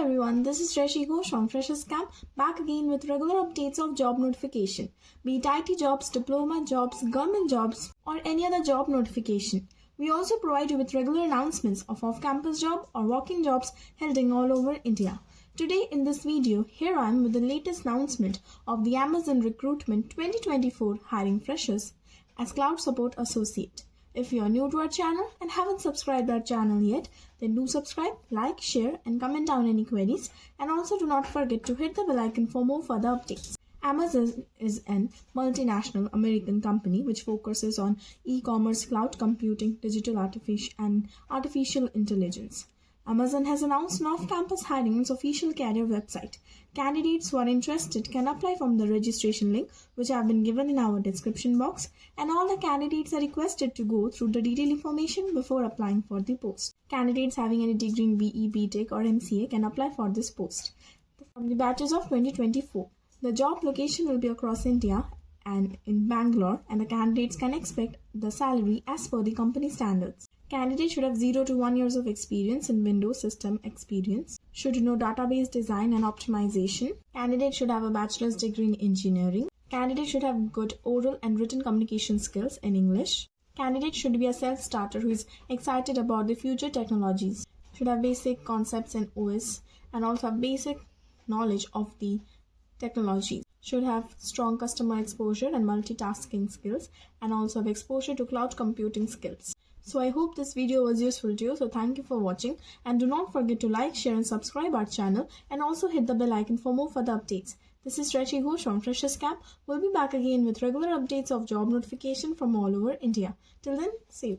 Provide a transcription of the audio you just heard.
everyone, this is Reshi Ghosh from Freshers Camp, back again with regular updates of job notification, be it IT jobs, diploma jobs, government jobs, or any other job notification. We also provide you with regular announcements of off-campus job or walk-in jobs held in all over India. Today in this video, here I am with the latest announcement of the Amazon Recruitment 2024 hiring freshers as Cloud Support Associate. If you are new to our channel and haven't subscribed our channel yet, then do subscribe, like, share and comment down any queries, and also do not forget to hit the bell icon for more further updates. Amazon is an multinational American company which focuses on e-commerce, cloud computing, digital artificial intelligence. Amazon has announced an off-campus hiring on its official career website. Candidates who are interested can apply from the registration link which have been given in our description box, and all the candidates are requested to go through the detailed information before applying for the post. Candidates having any degree in BE, BTech or MCA can apply for this post. From the batches of 2024, the job location will be across India and in Bangalore, and the candidates can expect the salary as per the company standards. Candidates should have 0 to 1 years of experience in Windows system experience, should know database design and optimization. Candidates should have a bachelor's degree in engineering. Candidates should have good oral and written communication skills in English. Candidates should be a self-starter who is excited about the future technologies, should have basic concepts in OS and also have basic knowledge of the technologies, should have strong customer exposure and multitasking skills, and also have exposure to cloud computing skills. So I hope this video was useful to you. So thank you for watching, and do not forget to like, share and subscribe our channel, and also hit the bell icon for more further updates. This is Reshi Ghosh from Freshers Camp. We'll be back again with regular updates of job notification from all over India. Till then, see you.